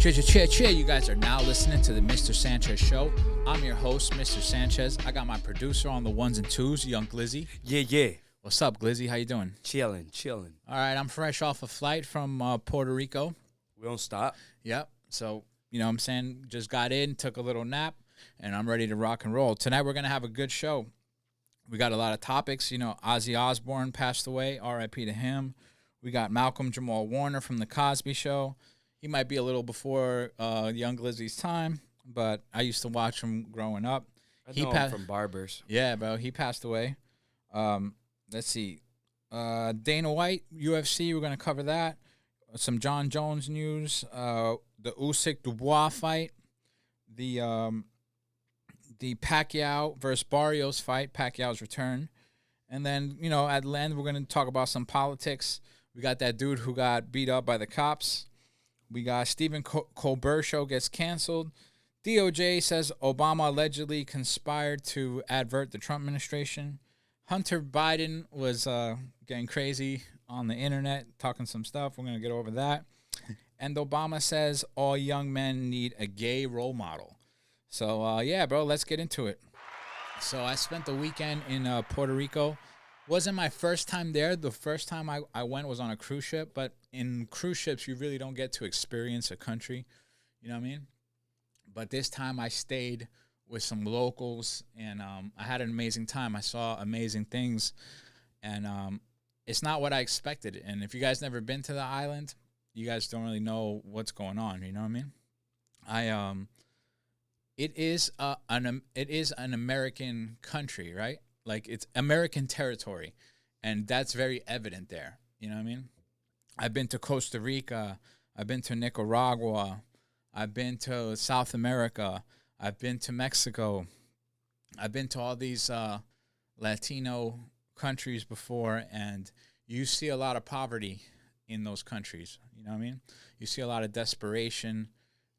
Cheer. You guys are now listening to the Mr. Sanchez Show. I'm your host, Mr. Sanchez. I got my producer on the ones and twos, Young Glizzy. Yeah. What's up, Glizzy? How you doing? Chilling. All right, I'm fresh off a flight from Puerto Rico. We don't stop. Yep. So, you know what I'm saying? Just got in, took a little nap, and I'm ready to rock and roll. Tonight we're going to have a good show. We got a lot of topics. You know, Ozzy Osbourne passed away. R.I.P. to him. We got Malcolm Jamal Warner from The Cosby Show. He might be a little before Young Glizzy's time, but I used to watch him growing up. I know him from Barbers. Yeah, bro. He passed away. Let's see. Dana White, UFC, we're going to cover that. Some John Jones news. The Usyk-Dubois fight. The Pacquiao versus Barrios fight, Pacquiao's return. And then, you know, at the end, we're going to talk about some politics. We got that dude who got beat up by the cops. We got Stephen Colbert show gets canceled. DOJ says Obama allegedly conspired to advert the Trump administration. Hunter Biden was getting crazy on the internet, talking some stuff. We're going to get over that. And Obama says all young men need a gay role model. So, yeah, bro, let's get into it. So I spent the weekend in Puerto Rico. Wasn't my first time there. The first time I went was on a cruise ship, but in cruise ships, you really don't get to experience a country. You know what I mean? But this time I stayed with some locals, and I had an amazing time. I saw amazing things, and it's not what I expected. And if you guys never been to the island, you guys don't really know what's going on. You know what I mean? It is an American country, right? Like, it's American territory, and that's very evident there. You know what I mean? I've been to Costa Rica. I've been to Nicaragua. I've been to South America. I've been to Mexico. I've been to all these Latino countries before, and you see a lot of poverty in those countries. You know what I mean? You see a lot of desperation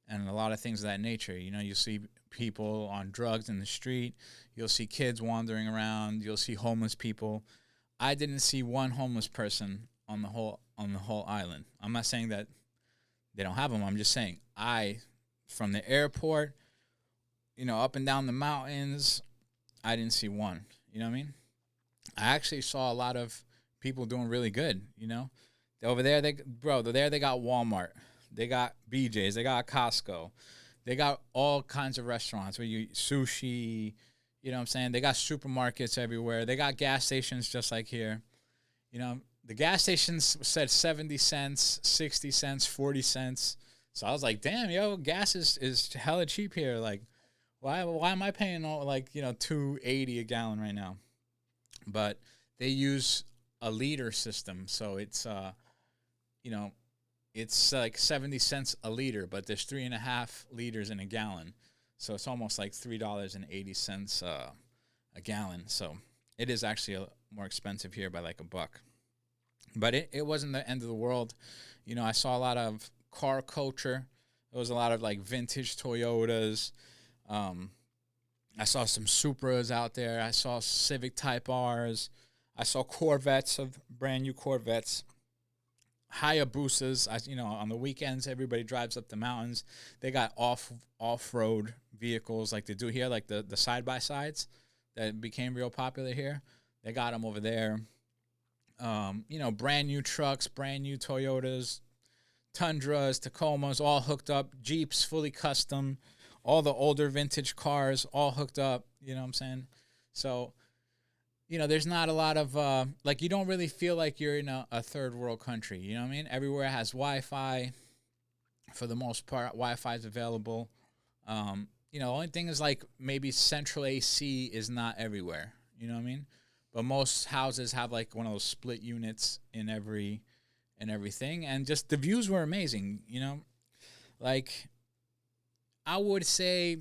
and a lot of things of that nature. You know, you see people on drugs in the street. You'll see kids wandering around. You'll see homeless people. I didn't see one homeless person on the whole island. I'm not saying that they don't have them. I'm just saying from the airport, you know, up and down the mountains, I didn't see one. You know what I mean? I actually saw a lot of people doing really good, you know? Over there, they got Walmart. They got BJ's. They got Costco. They got all kinds of restaurants where you sushi, you know what I'm saying? They got supermarkets everywhere. They got gas stations just like here. You know, the gas stations said 70 cents, 60 cents, 40 cents. So I was like, damn, yo, gas is hella cheap here. Like, why am I paying all, like, you know, $2.80 a gallon right now? But they use a liter system, so it's you know, it's like 70 cents a liter, but there's 3.5 liters in a gallon. So it's almost like $3.80 a gallon. So it is actually more expensive here by like $1. But it wasn't the end of the world. You know, I saw a lot of car culture. There was a lot of like vintage Toyotas. I saw some Supras out there. I saw Civic Type Rs. I saw Corvettes, of brand new Corvettes. Hayabusas. You know, on the weekends, everybody drives up the mountains. They got off-road vehicles like they do here, like the side-by-sides that became real popular here. They got them over there. You know, brand new trucks, brand new Toyotas, Tundras, Tacomas, all hooked up. Jeeps, fully custom. All the older vintage cars, all hooked up. You know what I'm saying? So, you know, there's not a lot of, like, you don't really feel like you're in a third world country. You know what I mean? Everywhere has Wi-Fi. For the most part, Wi-Fi is available. You know, the only thing is, like, maybe central AC is not everywhere. You know what I mean? But most houses have, like, one of those split units in everything. And just the views were amazing, you know? Like, I would say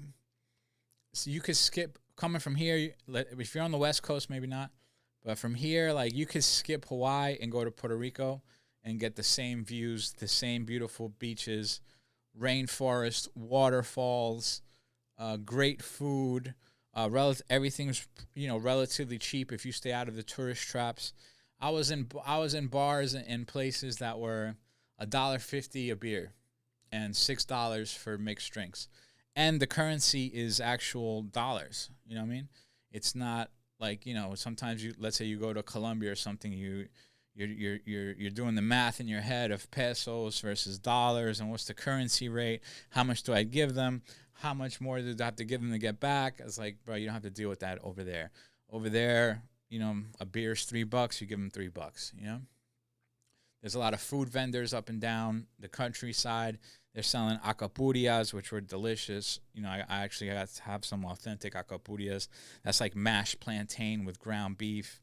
so you could skip coming from here. If you're on the West Coast, maybe not. But from here, like, you could skip Hawaii and go to Puerto Rico and get the same views, the same beautiful beaches, rainforest, waterfalls, great food. Everything's, you know, relatively cheap if you stay out of the tourist traps. I was in bars in places that were $1.50 a beer. and $6 for mixed drinks. And the currency is actual dollars. You know what I mean? It's not like, sometimes let's say you go to Colombia or something, you're doing the math in your head of pesos versus dollars and what's the currency rate, how much do I give them, how much more do I have to give them to get back? It's like, bro, you don't have to deal with that over there. Over there, a beer's $3, you give them $3, There's a lot of food vendors up and down the countryside. They're selling acapurias, which were delicious. I actually got to have some authentic acapurias. That's like mashed plantain with ground beef.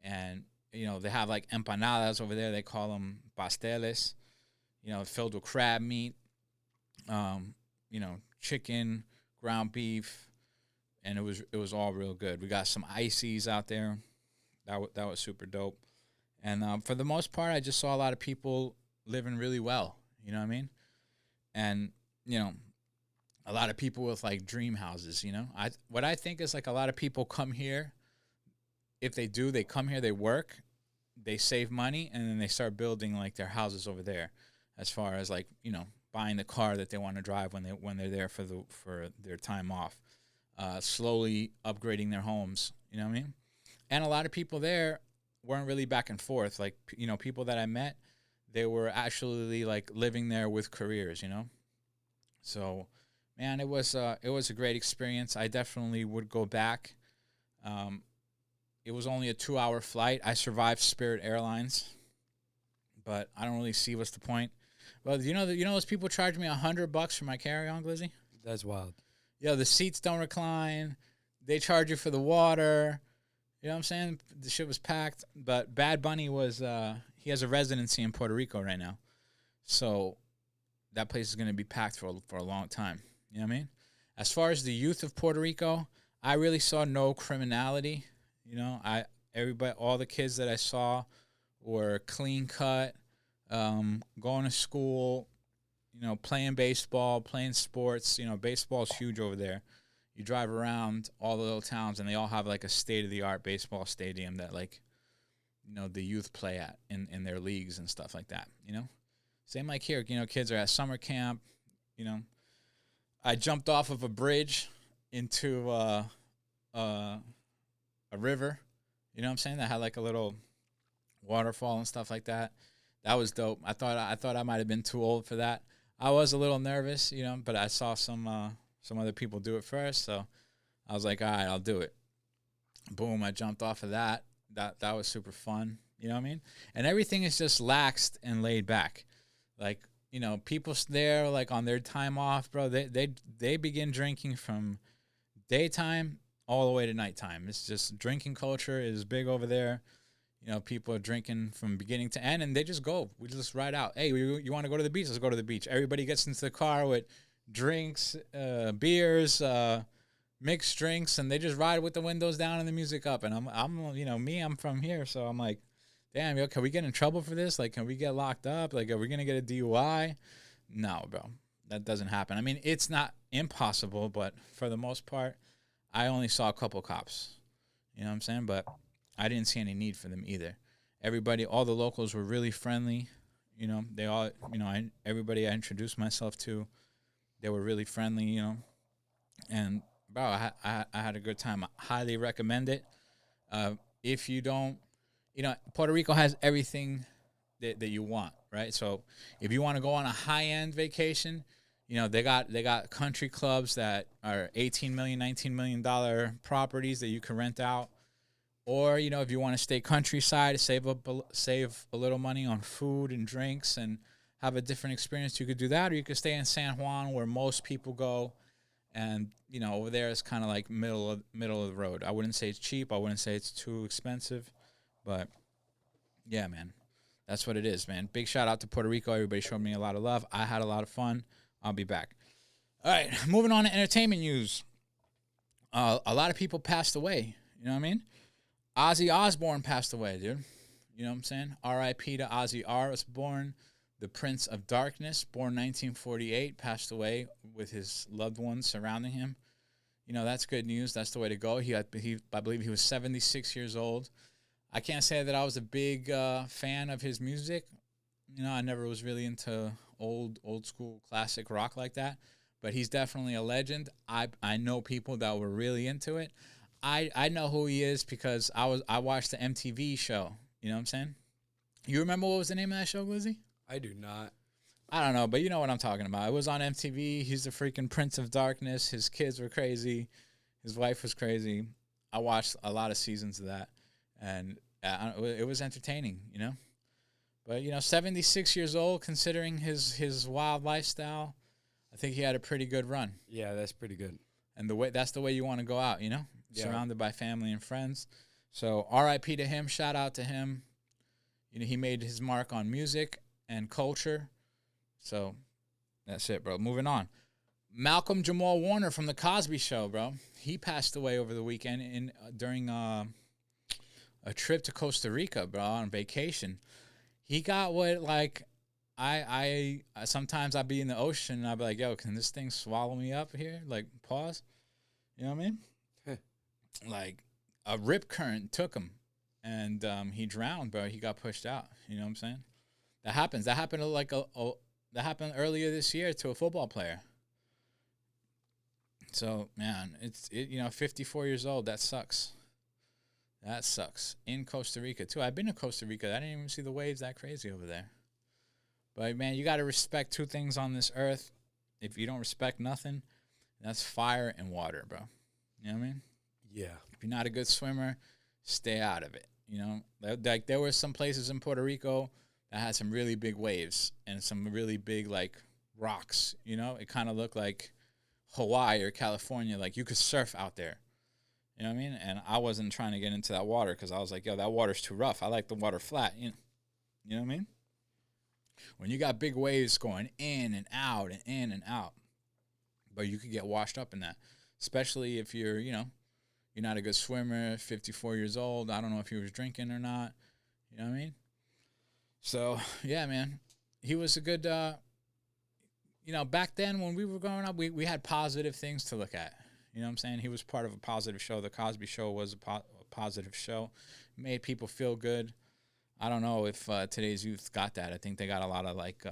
And, they have like empanadas over there. They call them pasteles, filled with crab meat, chicken, ground beef. And it was all real good. We got some ices out there. That was super dope. And for the most part, I just saw a lot of people living really well. You know what I mean? And, a lot of people with, like, dream houses, What I think is, like, a lot of people come here. If they do, they come here, they work, they save money, and then they start building, like, their houses over there as far as, like, buying the car that they want to drive when they're there for their time off, slowly upgrading their homes, you know what I mean? And a lot of people there weren't really back and forth. Like, people that I met, they were actually, like, living there with careers, So, man, it was a great experience. I definitely would go back. It was only a 2-hour flight. I survived Spirit Airlines, but I don't really see what's the point. Well, those people charged me $100 for my carry-on, Glizzy? That's wild. The seats don't recline. They charge you for the water. You know what I'm saying? The shit was packed. But Bad Bunny he has a residency in Puerto Rico right now. So that place is going to be packed for a long time. You know what I mean? As far as the youth of Puerto Rico, I really saw no criminality. All the kids that I saw were clean cut, going to school, playing baseball, playing sports. Baseball's huge over there. You drive around all the little towns, and they all have, like, a state-of-the-art baseball stadium that, like, the youth play at in their leagues and stuff like that, Same like here, kids are at summer camp, I jumped off of a bridge into a river, you know what I'm saying, that had, like, a little waterfall and stuff like that. That was dope. I thought I might have been too old for that. I was a little nervous, but I saw some other people do it first, so I was like, all right, I'll do it. Boom, I jumped off of that. That was super fun, you know what I mean? And everything is just laxed and laid back. Like, people there, like, on their time off, bro, they begin drinking from daytime all the way to nighttime. It's just drinking culture is big over there. People are drinking from beginning to end, and they just go. We just ride out. Hey, you want to go to the beach? Let's go to the beach. Everybody gets into the car with drinks, beers, mixed drinks, and they just ride with the windows down and the music up. And I'm from here, so I'm like, damn, can we get in trouble for this? Like, can we get locked up? Like, are we gonna get a DUI? No, bro, that doesn't happen. I mean, it's not impossible, but for the most part, I only saw a couple cops. You know what I'm saying? But I didn't see any need for them either. All the locals were really friendly. They all, everybody I introduced myself to, they were really friendly, And, bro, I had a good time. I highly recommend it. If you don't, Puerto Rico has everything that you want, right? So if you want to go on a high-end vacation, they got country clubs that are $18 million, $19 million properties that you can rent out. Or, if you want to stay countryside, save a little money on food and drinks and have a different experience, you could do that. Or you could stay in San Juan, where most people go. And, over there it's kind of like middle of the road. I wouldn't say it's cheap. I wouldn't say it's too expensive. But, yeah, man, that's what it is, man. Big shout out to Puerto Rico. Everybody showed me a lot of love. I had a lot of fun. I'll be back. All right, moving on to entertainment news. A lot of people passed away. You know what I mean? Ozzy Osbourne passed away, dude. You know what I'm saying? R.I.P. to Ozzy Osbourne, the Prince of Darkness, born 1948, passed away with his loved ones surrounding him. That's good news. That's the way to go. I believe he was 76 years old. I can't say that I was a big fan of his music. I never was really into old school classic rock like that. But he's definitely a legend. I know people that were really into it. I know who he is because I watched the MTV show. You know what I'm saying? You remember what was the name of that show, Glizzy? I do not. I don't know, but you know what I'm talking about. It was on MTV. He's the freaking Prince of Darkness. His kids were crazy. His wife was crazy. I watched a lot of seasons of that, and it was entertaining, you know? But, 76 years old, considering his wild lifestyle, I think he had a pretty good run. Yeah, that's pretty good. And that's the way you want to go out, Yeah. Surrounded by family and friends. So R.I.P. to him. Shout out to him. He made his mark on music and culture. So that's it, bro. Moving on. Malcolm Jamal Warner from The Cosby Show, bro. He passed away over the weekend during a trip to Costa Rica, bro, on vacation. He got what, like, I sometimes I'd be in the ocean and I'd be like, yo, can this thing swallow me up here? Like, pause. You know what I mean? Like, a rip current took him, and he drowned, bro. He got pushed out. You know what I'm saying? That happens. That happened to that happened earlier this year to a football player. So, man, it's 54 years old. That sucks. That sucks. In Costa Rica, too. I've been to Costa Rica. I didn't even see the waves that crazy over there. But, man, you got to respect two things on this earth. If you don't respect nothing, that's fire and water, bro. You know what I mean? Yeah. If you're not a good swimmer, stay out of it. Like there were some places in Puerto Rico that had some really big waves and some really big, like, rocks. It kind of looked like Hawaii or California. Like, you could surf out there. You know what I mean? And I wasn't trying to get into that water because I was like, yo, that water's too rough. I like the water flat. You know what I mean? When you got big waves going in and out and in and out, but you could get washed up in that, especially if you're not a good swimmer, 54 years old. I don't know if he was drinking or not. You know what I mean? So, yeah, man. He was a good, back then when we were growing up, we had positive things to look at. You know what I'm saying? He was part of a positive show. The Cosby Show was a positive show. Made people feel good. I don't know if today's youth got that. I think they got a lot of, like,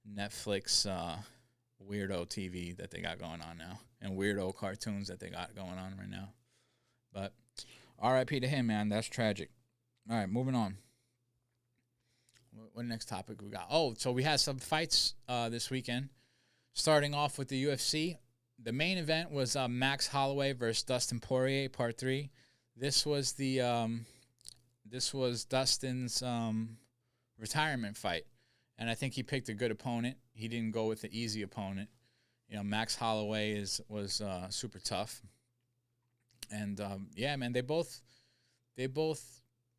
Netflix weirdo TV that they got going on now and weirdo cartoons that they got going on right now. But R.I.P. to him, man. That's tragic. All right, moving on. What next topic we got? Oh, so we had some fights this weekend. Starting off with the UFC. The main event was Max Holloway versus Dustin Poirier, Part 3. This was Dustin's retirement fight, and I think he picked a good opponent. He didn't go with the easy opponent. Max Holloway was super tough. And, yeah, man, they both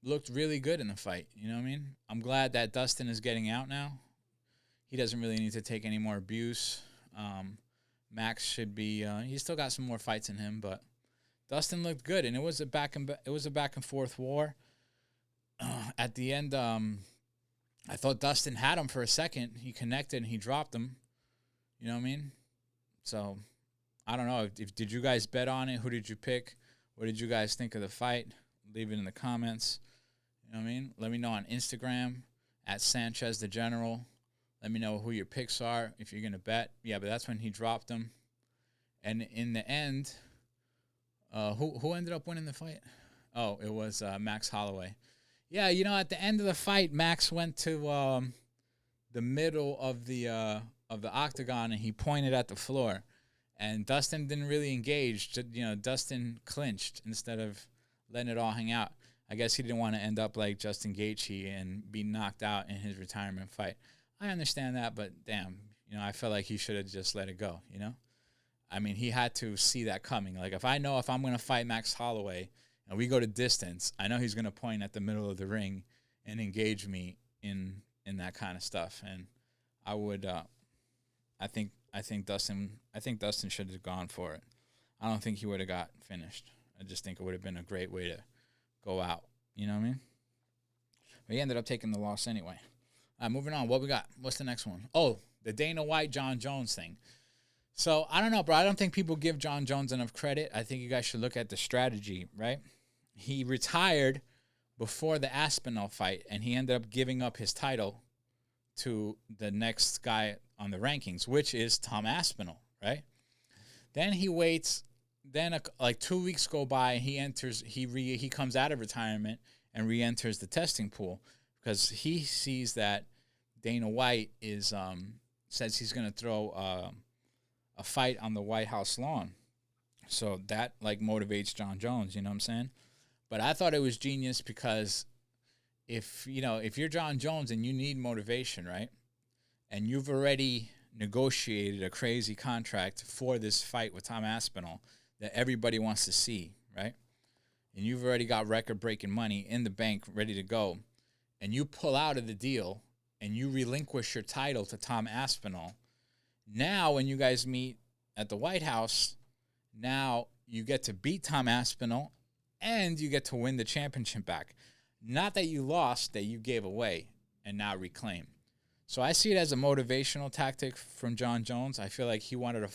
looked really good in the fight. You know what I mean? I'm glad that Dustin is getting out now. He doesn't really need to take any more abuse. Max should be. He's still got some more fights in him, but Dustin looked good, and it was a back and forth war. At the end, I thought Dustin had him for a second. He connected and he dropped him. You know what I mean? So I don't know. Did you guys bet on it? Who did you pick? What did you guys think of the fight? Leave it in the comments. You know what I mean? Let me know on Instagram at Sanchez the General. Let me know who your picks are if you're going to bet. Yeah, but that's when he dropped him. And in the end, who ended up winning the fight? Oh, it was Max Holloway. Yeah, at the end of the fight, Max went to the middle of the octagon and he pointed at the floor. And Dustin didn't really engage. Dustin clinched instead of letting it all hang out. I guess he didn't want to end up like Justin Gaethje and be knocked out in his retirement fight. I understand that, but damn, I felt like he should have just let it go, I mean, he had to see that coming. Like, if I'm going to fight Max Holloway and we go to distance, I know he's going to point at the middle of the ring and engage me in that kind of stuff. And I would, I think Dustin should have gone for it. I don't think he would have got finished. I just think it would have been a great way to go out. You know what I mean? But he ended up taking the loss anyway. All right, moving on. What we got? What's the next one? Oh, the Dana White, John Jones thing. So, I don't know, bro. I don't think people give John Jones enough credit. I think you guys should look at the strategy, right? He retired before the Aspinall fight, and he ended up giving up his title to the next guy on the rankings, which is Tom Aspinall, right? Then he waits. Then like 2 weeks go by, and he enters. He comes out of retirement and re-enters the testing pool because he sees that Dana White is says he's going to throw a fight on the White House lawn. So that like motivates John Jones. You know what I'm saying? But I thought it was genius because if you're John Jones and you need motivation, right? And you've already negotiated a crazy contract for this fight with Tom Aspinall that everybody wants to see, right? And you've already got record-breaking money in the bank ready to go, and you pull out of the deal and you relinquish your title to Tom Aspinall. Now, when you guys meet at the White House, now you get to beat Tom Aspinall and you get to win the championship back. Not that you lost, that you gave away and now reclaim. So I see it as a motivational tactic from John Jones. I feel like he wanted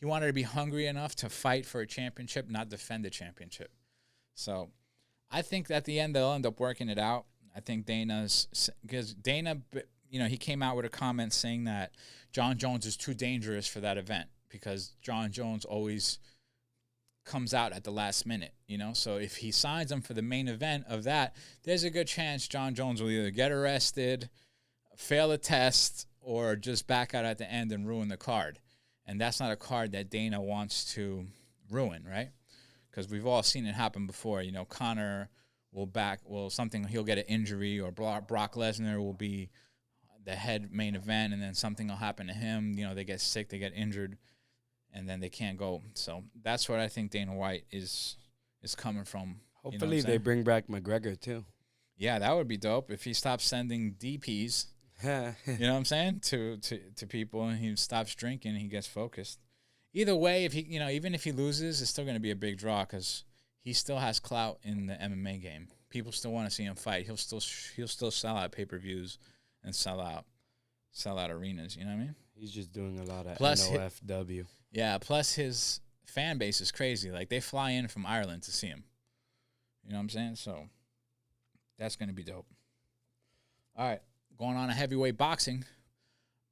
to be hungry enough to fight for a championship, not defend the championship. So I think at the end they'll end up working it out. I think because Dana, he came out with a comment saying that John Jones is too dangerous for that event because John Jones always comes out at the last minute, So if he signs him for the main event of that, there's a good chance John Jones will either get arrested, fail a test, or just back out at the end and ruin the card. And that's not a card that Dana wants to ruin, right? Because we've all seen it happen before. Conor he'll get an injury, or Brock Lesnar will be the head main event, and then something will happen to him. They get sick, they get injured, and then they can't go. So that's what I think Dana White is coming from. Hopefully they bring back McGregor too. Yeah, that would be dope if he stops sending DPs. You know what I'm saying? To people, and he stops drinking and he gets focused. Either way, if he even if he loses, it's still going to be a big draw because he still has clout in the MMA game. People still want to see him fight. He'll still sell out pay-per-views and sell out arenas. You know what I mean? He's just doing a lot of NOFW. Plus his fan base is crazy. Like they fly in from Ireland to see him. You know what I'm saying? So that's going to be dope. All right. Going on to heavyweight boxing,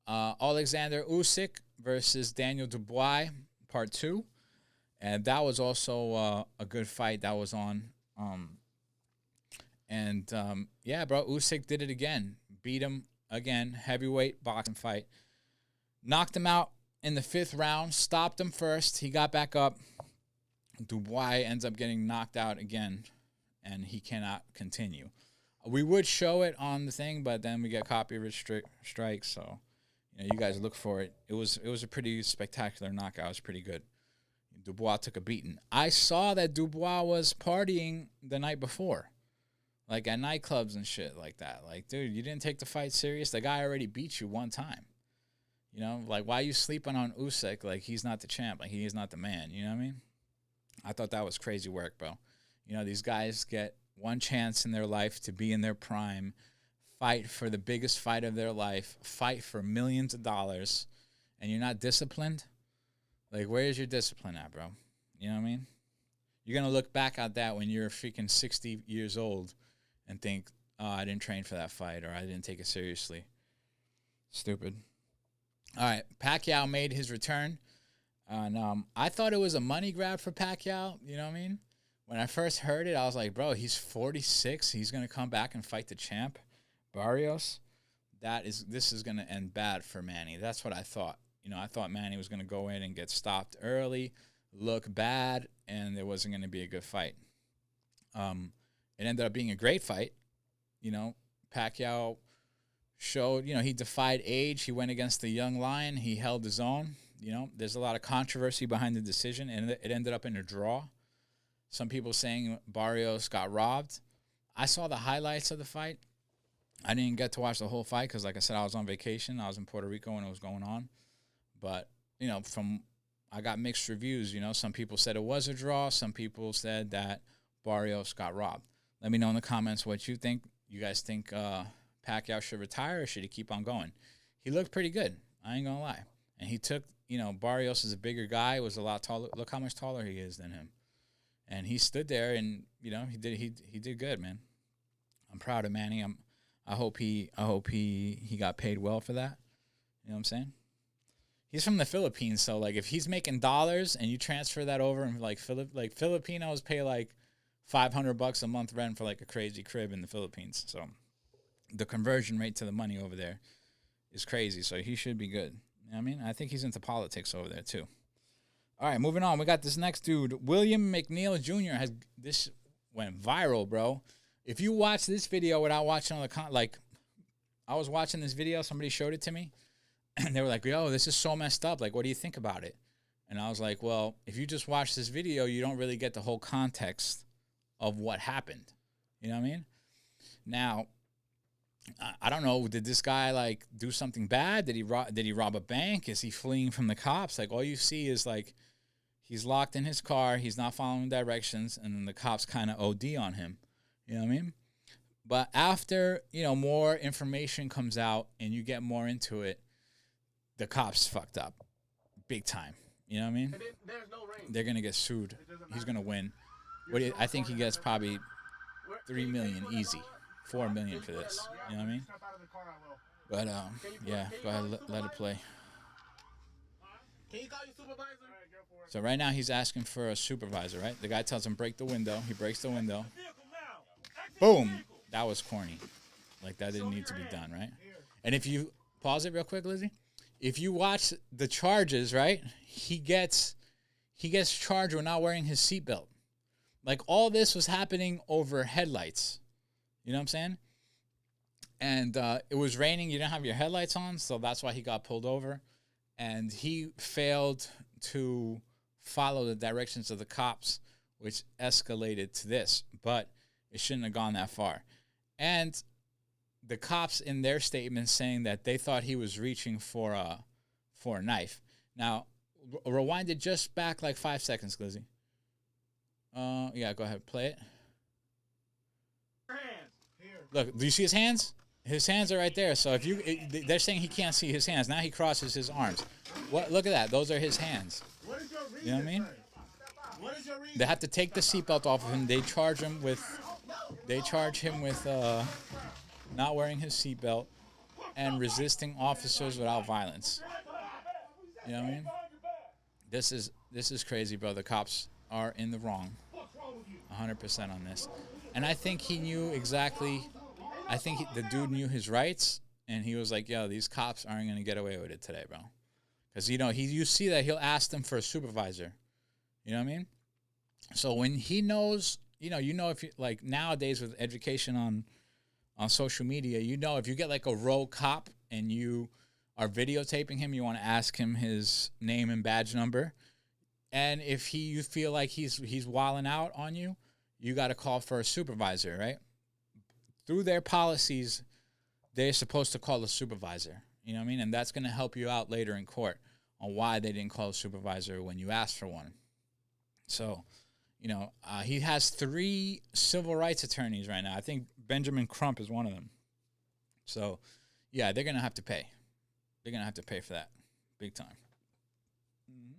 Alexander Usyk versus Daniel Dubois, part 2. And that was also a good fight that was on. Bro, Usyk did it again. Beat him again, heavyweight boxing fight. Knocked him out in the 5th round, stopped him first. He got back up. Dubois ends up getting knocked out again, and he cannot continue. We would show it on the thing, but then we get copyright strikes. So, you guys look for it. It was a pretty spectacular knockout. It was pretty good. Dubois took a beating. I saw that Dubois was partying the night before, like at nightclubs and shit like that. Like, dude, you didn't take the fight serious. The guy already beat you one time. Like, why are you sleeping on Usyk? Like, he's not the champ. Like, he is not the man. You know what I mean? I thought that was crazy work, bro. These guys get one chance in their life to be in their prime, fight for the biggest fight of their life, fight for millions of dollars, and you're not disciplined? Like, where's your discipline at, bro? You know what I mean? You're going to look back at that when you're freaking 60 years old and think, oh, I didn't train for that fight, or I didn't take it seriously. Stupid. All right, Pacquiao made his return. And I thought it was a money grab for Pacquiao, you know what I mean? When I first heard it, I was like, bro, he's 46. He's going to come back and fight the champ, Barrios. This is going to end bad for Manny. That's what I thought. I thought Manny was going to go in and get stopped early, look bad, and it wasn't going to be a good fight. It ended up being a great fight. Pacquiao showed, he defied age. He went against the young lion. He held his own. There's a lot of controversy behind the decision, and it ended up in a draw. Some people saying Barrios got robbed. I saw the highlights of the fight. I didn't get to watch the whole fight because, like I said, I was on vacation. I was in Puerto Rico when it was going on. But, I got mixed reviews. Some people said it was a draw. Some people said that Barrios got robbed. Let me know in the comments what you think. You guys think Pacquiao should retire or should he keep on going? He looked pretty good. I ain't going to lie. And he took, Barrios is a bigger guy, was a lot taller. Look how much taller he is than him. And he stood there and, he did good, man. I'm proud of Manny. I'm I hope he got paid well for that. You know what I'm saying? He's from the Philippines, so like if he's making dollars and you transfer that over, and like Filipinos pay like $500 a month rent for like a crazy crib in the Philippines. So the conversion rate to the money over there is crazy. So he should be good. You know what I mean? I think he's into politics over there too. All right, moving on. We got this next dude, William McNeil Jr. This went viral, bro. If you watch this video without watching all the I was watching this video, somebody showed it to me. And they were like, yo, this is so messed up. Like, what do you think about it? And I was like, well, if you just watch this video, you don't really get the whole context of what happened. You know what I mean? Now, I don't know. Did this guy, like, do something bad? Did he rob a bank? Is he fleeing from the cops? Like, all you see is, like, he's locked in his car. He's not following directions. And then the cops kind of OD on him. You know what I mean? But after, more information comes out and you get more into it, the cops fucked up big time. You know what I mean? They're going to get sued. He's going to win. I think he gets probably $3 million easy, $4 million for this. You know what I mean? But, yeah, go ahead, let it play. So right now he's asking for a supervisor, right? The guy tells him break the window. He breaks the window. Boom. That was corny. Like, that didn't need to be done, right? And if you pause it real quick, Lizzie. If you watch the charges, right, he gets charged with not wearing his seatbelt. Like, all this was happening over headlights. You know what I'm saying? And it was raining. You didn't have your headlights on, so that's why he got pulled over. And he failed to follow the directions of the cops, which escalated to this. But it shouldn't have gone that far. And the cops in their statement saying that they thought he was reaching for a knife. Now, rewind it just back like 5 seconds, Glizzy. Yeah, go ahead, play it. Look, do you see his hands? His hands are right there. So they're saying he can't see his hands. Now he crosses his arms. What? Look at that. Those are his hands. You know what I mean? They have to take the seatbelt off of him. They charge him with not wearing his seatbelt and resisting officers without violence. You know what I mean? This is crazy, bro. The cops are in the wrong, 100% on this. And I think he knew exactly. I think the dude knew his rights, and he was like, "Yo, these cops aren't gonna get away with it today, bro." Because you see that he'll ask them for a supervisor. You know what I mean? So when he knows, if you, like, nowadays with education on social media, if you get like a rogue cop and you are videotaping him, you want to ask him his name and badge number. And if you feel like he's wilding out on you, you got to call for a supervisor, right? Through their policies, they're supposed to call a supervisor. You know what I mean? And that's going to help you out later in court on why they didn't call a supervisor when you asked for one. So, he has 3 civil rights attorneys right now. I think Benjamin Crump is one of them. So, yeah, they're going to have to pay. They're going to have to pay for that big time. Mm-hmm.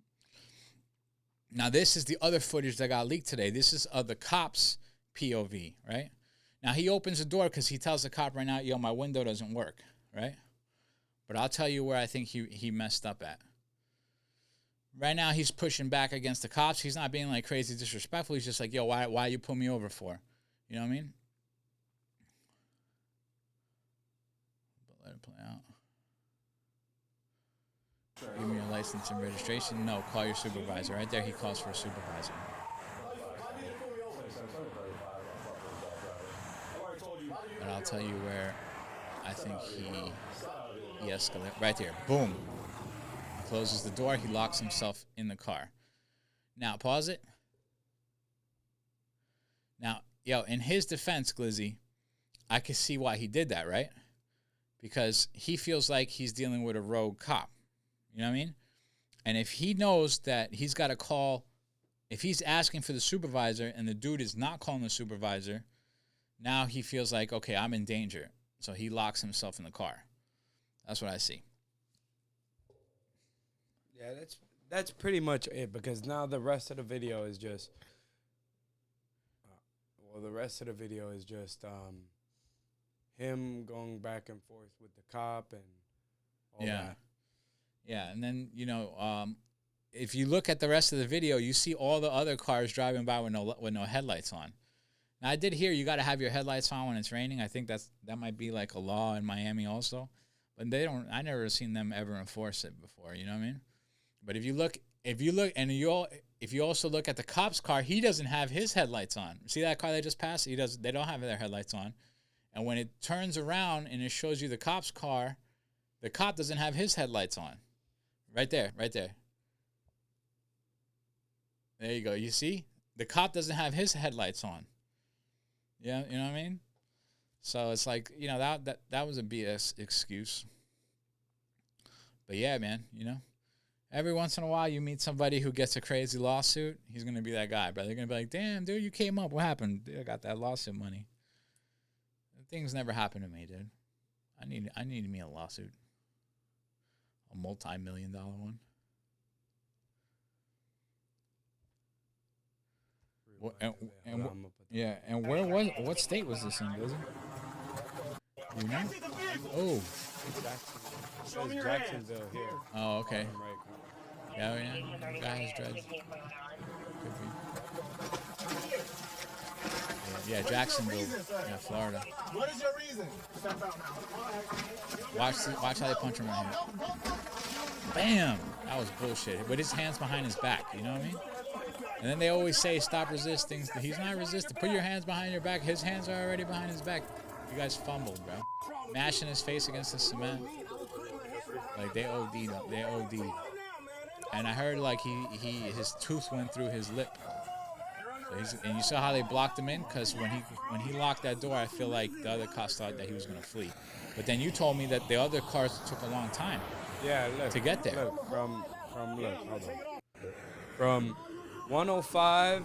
Now, this is the other footage that got leaked today. This is of the cop's POV, right? Now, he opens the door because he tells the cop right now, yo, my window doesn't work, right? But I'll tell you where I think he messed up at. Right now, he's pushing back against the cops. He's not being, like, crazy disrespectful. He's just like, yo, why you pull me over for? You know what I mean? But let it play out. Give me your license and registration. No, call your supervisor. Right there, he calls for a supervisor. But I'll tell you where I think he escalated. Right there. Boom. He closes the door. He locks himself in the car. Now, pause it. Now, in his defense, Glizzy, I can see why he did that, right? Because he feels like he's dealing with a rogue cop. You know what I mean? And if he knows that he's got to call, if he's asking for the supervisor and the dude is not calling the supervisor, now he feels like, okay, I'm in danger. So he locks himself in the car. That's what I see. Yeah, that's pretty much it, because now the rest of the video is just him going back and forth with the cop and all that. Yeah, and then, if you look at the rest of the video, you see all the other cars driving by with no headlights on. Now, I did hear you got to have your headlights on when it's raining. I think that might be like a law in Miami also. But I never seen them ever enforce it before, you know what I mean? But if you also look at the cop's car, he doesn't have his headlights on. See that car they just passed? They don't have their headlights on. And when it turns around and it shows you the cop's car, the cop doesn't have his headlights on. Right there. There you go. You see? The cop doesn't have his headlights on. Yeah, you know what I mean? So it's like, that was a BS excuse. But yeah, man, every once in a while you meet somebody who gets a crazy lawsuit. He's going to be that guy, bro. They're going to be like, damn, dude, you came up. What happened? Dude, I got that lawsuit money. Things never happen to me, dude. I need me a lawsuit. A multi-million-dollar one. And what state was this in, Lizzie? You know? Oh. It's Jacksonville here. Oh, okay. Yeah. The guy has dreads. Yeah, Jacksonville. Yeah, Florida. What is your reason? Watch how they punch him right here. Bam! That was bullshit. With his hands behind his back, you know what I mean? And then they always say, stop resisting. He's not resisting. Put your hands behind your back. His hands are already behind his back. You guys fumbled, bro. Mashing his face against the cement. Like, they OD'd him. They OD'd. And I heard, like, his tooth went through his lip. So and you saw how they blocked him in? Because when he locked that door, I feel like the other cops thought that he was going to flee. But then you told me that the other cars took a long time to get there. Look, hold on. From 105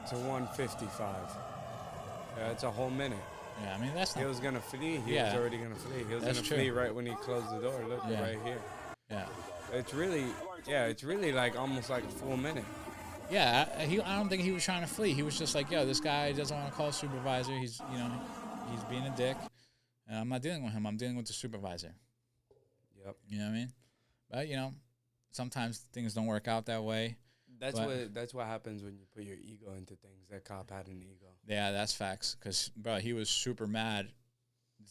to 155. Yeah, it's a whole minute. Yeah, I mean, that's not... He was going to flee. He was already going to flee. He was going to flee right when he closed the door. Look, right here. Yeah. It's really like almost like a full minute. Yeah, I don't think he was trying to flee. He was just like, yo, this guy doesn't want to call a supervisor. He's being a dick. And I'm not dealing with him. I'm dealing with the supervisor. Yep. You know what I mean? But, sometimes things don't work out that way. That's what happens when you put your ego into things. That cop had an ego. Yeah, that's facts. Because, bro, he was super mad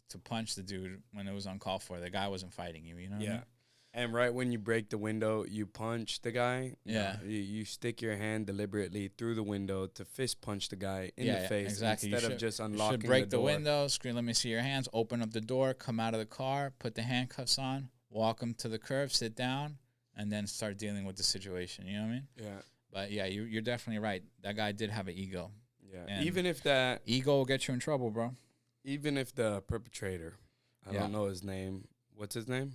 to punch the dude when it was uncalled for. The guy wasn't fighting you, you know what I mean? And right when you break the window, you punch the guy. Yeah. You stick your hand deliberately through the window to fist punch the guy in the face exactly. instead of just unlocking the door. You should break the window, scream, let me see your hands, open up the door, come out of the car, put the handcuffs on, walk him to the curb, sit down, and then start dealing with the situation. You know what I mean? Yeah. But, yeah, you're definitely right. That guy did have an ego. Yeah. And even if that... ego will get you in trouble, bro. Even if the perpetrator, I don't know his name. What's his name?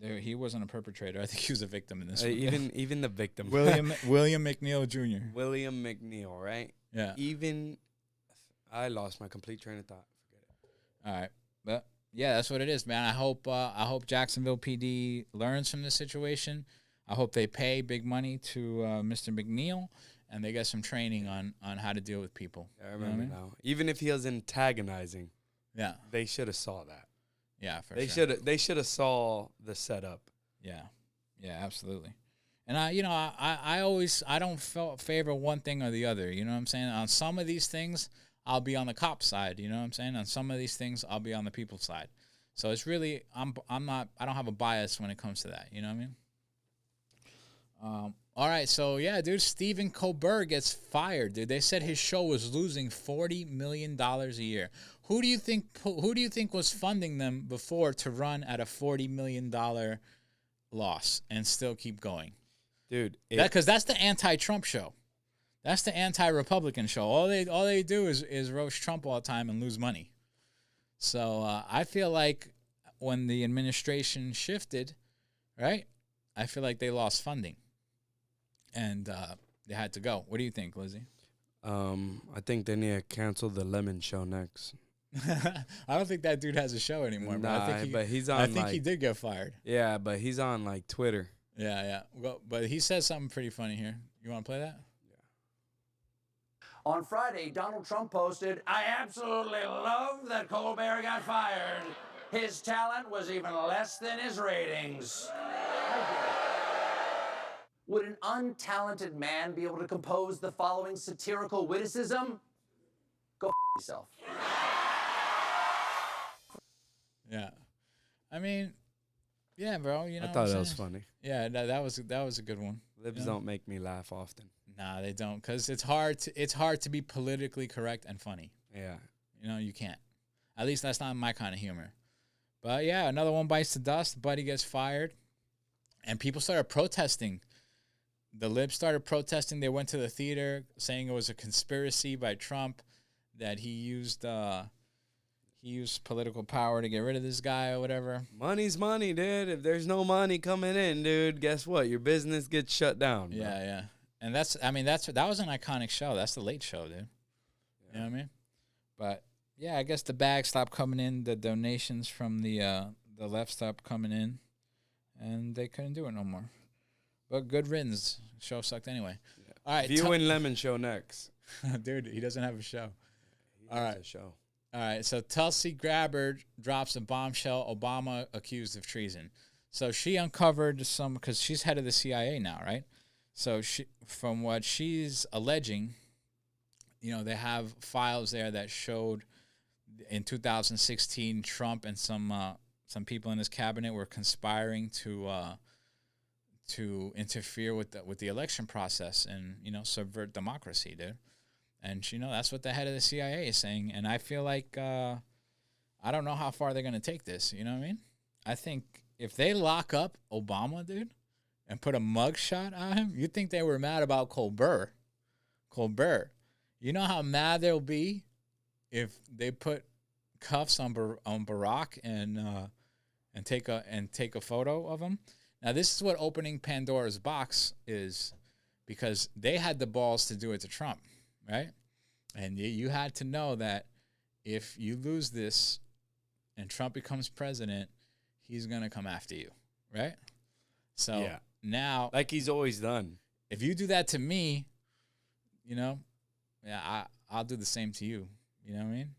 He wasn't a perpetrator. I think he was a victim in this one. Even the victim. William McNeil Jr. William McNeil, right? Yeah. I lost my complete train of thought. Forget it. All right. But, yeah, that's what it is, man. I hope Jacksonville PD learns from this situation. I hope they pay big money to Mr. McNeil, and they get some training on how to deal with people. I remember now. Even if he was antagonizing, they should have saw that. Yeah, They should have saw the setup. Yeah, absolutely. And I don't favor one thing or the other. You know what I'm saying? On some of these things, I'll be on the cop side. You know what I'm saying? On some of these things, I'll be on the people's side. So it's really I don't have a bias when it comes to that. You know what I mean? All right, so yeah, dude, Stephen Colbert gets fired, dude. They said his show was losing $40 million a year. Who do you think was funding them before to run at a $40 million loss and still keep going? Dude, because that's the anti-Trump show. That's the anti-Republican show. All they do is roast Trump all the time and lose money. So I feel like when the administration shifted, right, I feel like they lost funding. And they had to go. What do you think, Lizzie? I think they need to cancel the Lemon Show next. I don't think that dude has a show anymore. Nah, but he's on. I think he did get fired. Yeah, but he's on like Twitter. Yeah. Well, but he says something pretty funny here. You want to play that? On Friday, Donald Trump posted, "I absolutely love that Colbert got fired. His talent was even less than his ratings." Would an untalented man be able to compose the following satirical witticism? Go yourself. Yeah. I mean, yeah, bro. You know, I thought that was funny. Yeah, that was a good one. Libs don't make me laugh often. Nah, they don't, because it's hard to be politically correct and funny. Yeah. You know, you can't. At least that's not my kind of humor. But yeah, another one bites the dust. Buddy gets fired, and people started protesting. The libs started protesting. They went to the theater saying it was a conspiracy by Trump, that he used political power to get rid of this guy or whatever. Money's money, dude. If there's no money coming in, dude, guess what? Your business gets shut down. Bro. Yeah, yeah. And that was an iconic show. That's the Late Show, dude. Yeah. You know what I mean? But yeah, I guess the bag stopped coming in. The donations from the left stopped coming in, and they couldn't do it no more. But good riddance. Show sucked anyway. Yeah. All right, View and Lemon show next. Dude, he doesn't have a show. He has a show. All right, so Tulsi Gabbard drops a bombshell. Obama accused of treason. So she uncovered some, because she's head of the CIA now, right? So from what she's alleging, you know, they have files there that showed in 2016 Trump and some people in his cabinet were conspiring to interfere with the election process and, you know, subvert democracy, dude. And, you know, that's what the head of the CIA is saying. And I feel like I don't know how far they're going to take this. You know what I mean? I think if they lock up Obama, dude, and put a mugshot on him, you think they were mad about Colbert. You know how mad they'll be if they put cuffs on Barack and take a photo of him. Now, this is what opening Pandora's box is, because they had the balls to do it to Trump. Right? And you had to know that if you lose this and Trump becomes president, he's going to come after you. Right? So yeah. Now, like he's always done. If you do that to me, you know, yeah, I'll do the same to you. You know what I mean?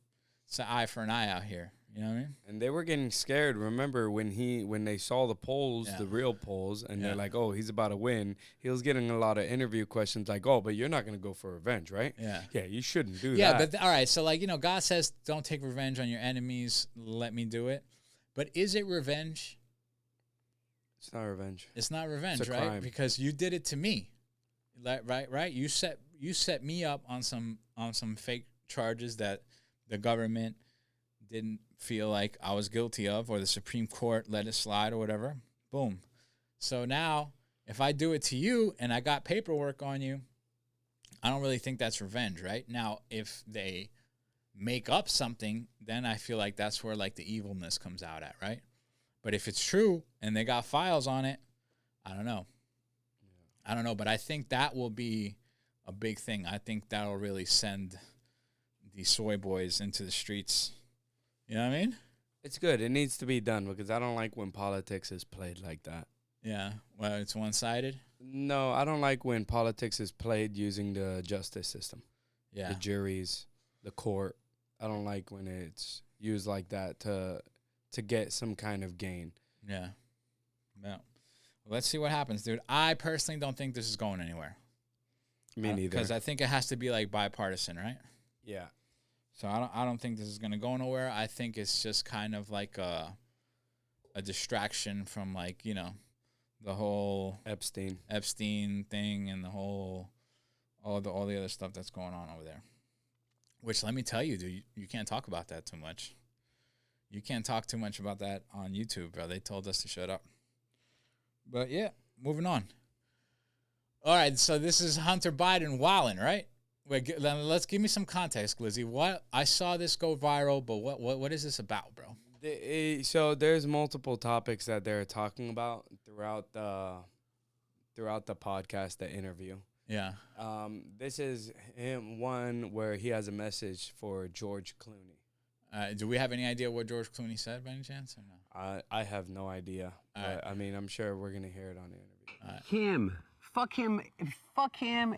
It's an eye for an eye out here. You know what I mean? And they were getting scared. Remember when they saw the polls, the real polls, and they're like, "Oh, he's about to win." He was getting a lot of interview questions like, "Oh, but you're not going to go for revenge, right?" Yeah. Yeah, you shouldn't do that. Yeah, but all right. So, like, you know, God says, "Don't take revenge on your enemies. Let me do it." But is it revenge? It's not revenge. It's not revenge, it's a right? crime. Because you did it to me, right? You set me up on some fake charges that the government didn't feel like I was guilty of, or the Supreme Court let it slide or whatever. Boom. So now, if I do it to you and I got paperwork on you, I don't really think that's revenge, right? Now, if they make up something, then I feel like that's where, like, the evilness comes out at, right? But if it's true and they got files on it, I don't know. I don't know, but I think that will be a big thing. I think that'll really send the soy boys into the streets. You know what I mean? It's good. It needs to be done, because I don't like when politics is played like that. Yeah. Well, it's one-sided? No, I don't like when politics is played using the justice system. Yeah. The juries, the court. I don't like when it's used like that to get some kind of gain. Yeah. Yeah. Well, let's see what happens, dude. I personally don't think this is going anywhere. Me neither. Because I think it has to be, like, bipartisan, right? Yeah. So I don't think this is going to go nowhere. I think it's just kind of like a distraction from, like, you know, the whole Epstein thing and the whole all the other stuff that's going on over there. Which, let me tell you, dude, you can't talk about that too much. You can't talk too much about that on YouTube, bro. They told us to shut up. But yeah, moving on. All right, so this is Hunter Biden wilding, right? Wait, let's give me some context, Glizzy. What I saw this go viral, but what is this about, bro? So there's multiple topics that they're talking about throughout the podcast, the interview. Yeah. This is one where he has a message for George Clooney. Do we have any idea what George Clooney said by any chance? Or no? I have no idea. But, I mean, I'm sure we're gonna hear it on the interview. Him. Fuck him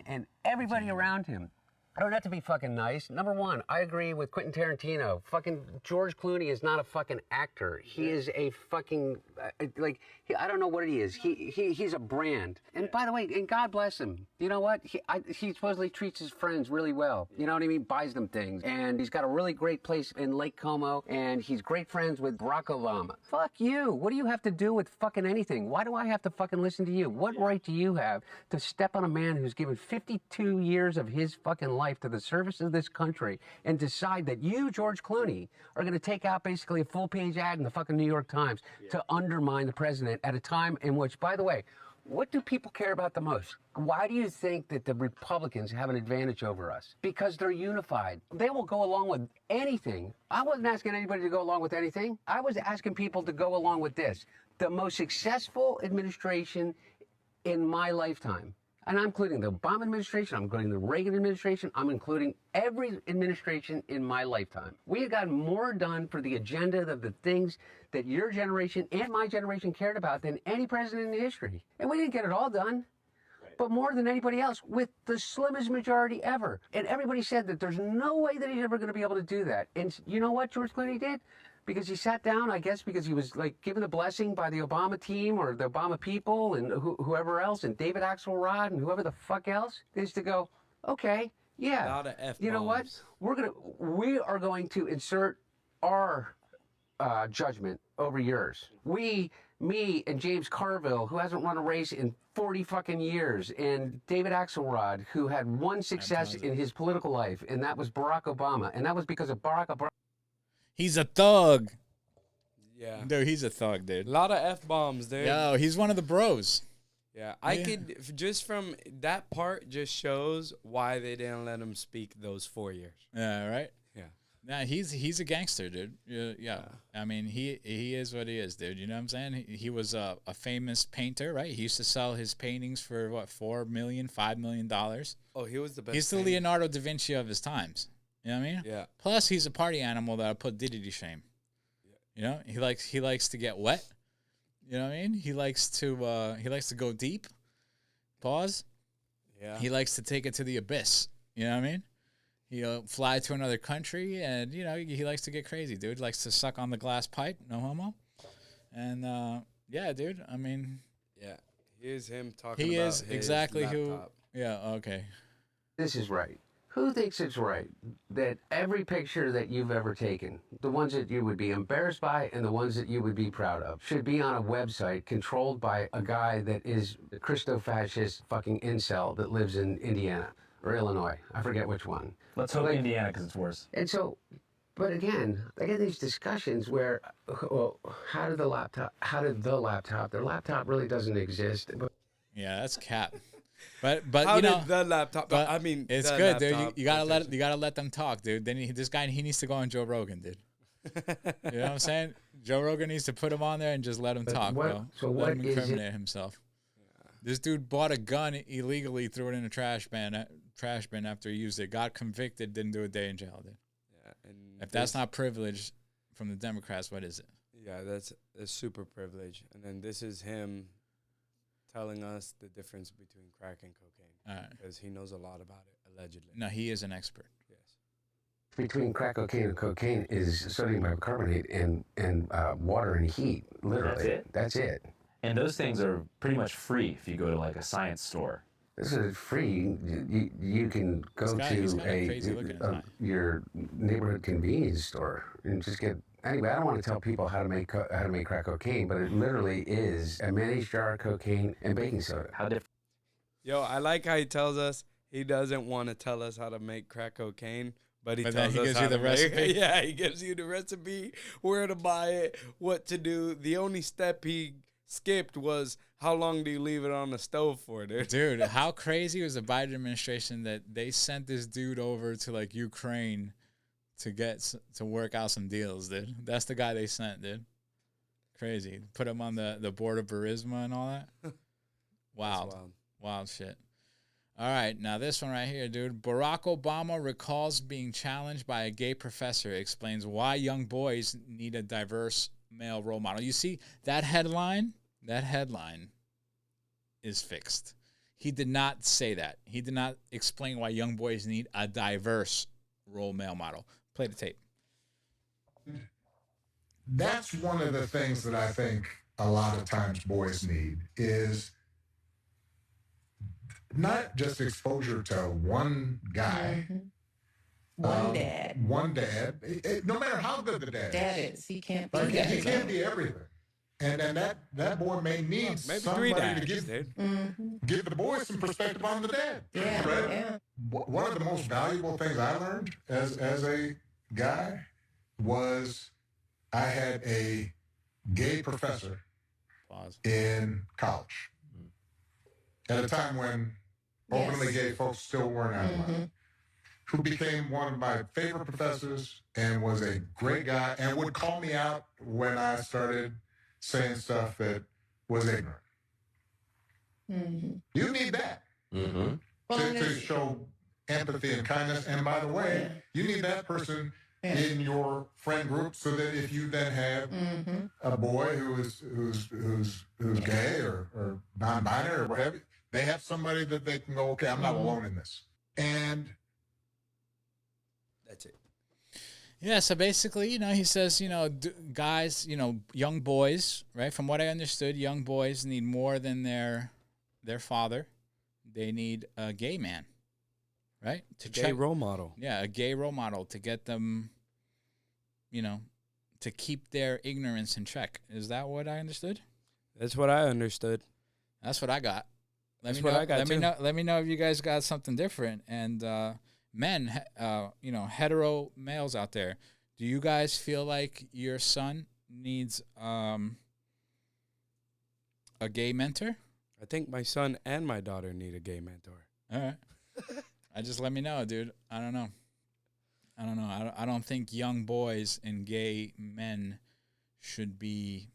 and everybody around him. I don't have to be fucking nice. Number one, I agree with Quentin Tarantino. Fucking George Clooney is not a fucking actor. He is a fucking, I don't know what he is. He's a brand. And by the way, and God bless him. You know what? He supposedly treats his friends really well. You know what I mean? Buys them things. And he's got a really great place in Lake Como. And he's great friends with Barack Obama. Fuck you. What do you have to do with fucking anything? Why do I have to fucking listen to you? What right do you have to step on a man who's given 52 years of his fucking life to the service of this country and decide that you, George Clooney, are going to take out basically a full-page ad in the fucking New York Times to undermine the president at a time in which, by the way, what do people care about the most? Why do you think that the Republicans have an advantage over us? Because they're unified. They will go along with anything. I wasn't asking anybody to go along with anything. I was asking people to go along with this. The most successful administration in my lifetime. And I'm including the Obama administration, I'm including the Reagan administration, I'm including every administration in my lifetime. We have gotten more done for the agenda of the things that your generation and my generation cared about than any president in history. And we didn't get it all done, but more than anybody else with the slimmest majority ever. And everybody said that there's no way that he's ever going to be able to do that. And you know what George Clooney did? Because he sat down, I guess, because he was like given a blessing by the Obama team or the Obama people and whoever else, and David Axelrod and whoever the fuck else, is to go, okay, yeah, A lot of F-bombs. you know what? We are going to insert our judgment over yours. Me, and James Carville, who hasn't run a race in 40 fucking years, and David Axelrod, who had one success in his political life, and that was Barack Obama, and that was because of Barack Obama. He's a thug. Yeah. Dude, he's a thug, dude. A lot of F-bombs, dude. Yo, he's one of the bros. Yeah, I could, just from that part, just shows why they didn't let him speak those 4 years. Yeah, right? Yeah. Nah, he's a gangster, dude. Yeah. I mean, he is what he is, dude. You know what I'm saying? He was a famous painter, right? He used to sell his paintings for, what, $4 million, $5 million? Oh, he was the best. He's the Leonardo da Vinci of his times. You know what I mean? Yeah. Plus, he's a party animal that'll put Diddy to shame. You know, he likes to get wet. You know what I mean? He likes to go deep. Pause. Yeah. He likes to take it to the abyss. You know what I mean? He'll fly to another country, and you know he likes to get crazy, dude. Likes to suck on the glass pipe, no homo. And yeah, dude. I mean, yeah, here's him talking. He about is his exactly laptop. who. Yeah. Okay. This is right. Who thinks it's right that every picture that you've ever taken, the ones that you would be embarrassed by and the ones that you would be proud of, should be on a website controlled by a guy that is a Christo-fascist fucking incel that lives in Indiana or Illinois? I forget which one. Let's hope Indiana, because it's worse. And so, but again, I get these discussions where, well, their laptop really doesn't exist. But Yeah, that's cap. But How you know did the laptop? but I mean, it's the good, dude. laptop You gotta let them talk, dude. Then this guy needs to go on Joe Rogan, dude. You know what I'm saying? Joe Rogan needs to put him on there and just let him talk, bro. Let him incriminate himself. Yeah. This dude bought a gun illegally, threw it in a trash bin after he used it. Got convicted, didn't do a day in jail, dude. Yeah, and if that's not privilege from the Democrats, what is it? Yeah, that's super privilege. And then this is him telling us the difference between crack and cocaine, because he knows a lot about it, allegedly. No, he is an expert. Yes. between crack cocaine and cocaine is sodium bicarbonate and water and heat. Literally, that's it. And those things are pretty much free if you go to like a science store. This is free. You can go to your neighborhood convenience store and just get. Anyway, I don't want to tell people how to make crack cocaine, but it literally is a mayonnaise jar of cocaine and baking soda. How different? Yo, I like how he tells us he doesn't want to tell us how to make crack cocaine, but he tells us gives how you the to recipe. Make it. Yeah, he gives you the recipe, where to buy it, what to do. The only step he skipped was how long do you leave it on the stove for, dude? Dude, how crazy was the Biden administration that they sent this dude over to like Ukraine to work out some deals, dude? That's the guy they sent, dude. Crazy. Put him on the board of Burisma and all that. Wild shit. All right, now this one right here, dude. Barack Obama recalls being challenged by a gay professor, explains why young boys need a diverse male role model. You see, that headline is fixed. he did not say that. He did not explain why young boys need a diverse role male model. Play the tape. That's one of the things that I think a lot of times boys need is not just exposure to one guy. One dad. No matter how good the dad is. He can't be Like, he can't be everything. And that boy may need somebody to give the boy some perspective on the dad. Yeah, right? yeah. One of the most valuable things I learned as a guy was I had a gay professor in college at a time when openly gay folks still weren't out of line, who became one of my favorite professors and was a great guy and would call me out when I started saying stuff that was ignorant. You need that to show empathy and kindness. And by the way, you need that person in your friend group so that if you then have a boy who's gay or non-binary or whatever, they have somebody that they can go, okay, I'm not alone in this. And that's it. Yeah, so basically, he says, guys, young boys, right? From what I understood, young boys need more than their father. They need a gay man, right? Gay role model. Yeah, a gay role model to get them, to keep their ignorance in check. Is that what I understood? That's what I understood. That's what I got. That's what I got too. Let me know if you guys got something different. And men, hetero males out there, do you guys feel like your son needs a gay mentor? I think my son and my daughter need a gay mentor. All right. Just let me know, dude. I don't know. I don't think young boys and gay men should be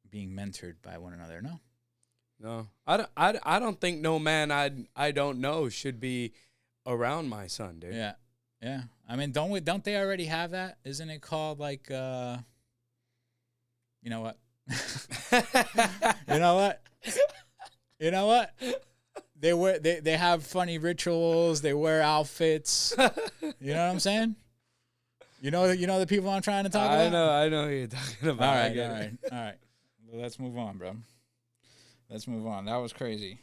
being mentored by one another. No. No, I don't think no man I don't know should be around my son, dude. Yeah. I mean, don't they already have that? Isn't it called like you know what? You know what? They have funny rituals. They wear outfits. You know what I'm saying? You know the people I'm trying to talk about. I know who you're talking about. All right. Well, let's move on, bro. Let's move on. That was crazy.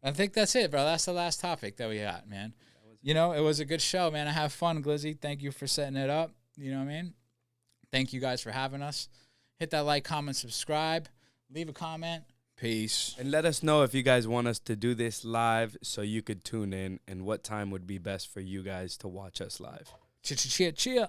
I think that's it, bro. That's the last topic that we got, man. It was a good show, man. I have fun, Glizzy. Thank you for setting it up. You know what I mean? Thank you guys for having us. Hit that like, comment, subscribe. Leave a comment. Peace. And let us know if you guys want us to do this live so you could tune in and what time would be best for you guys to watch us live. Cheer.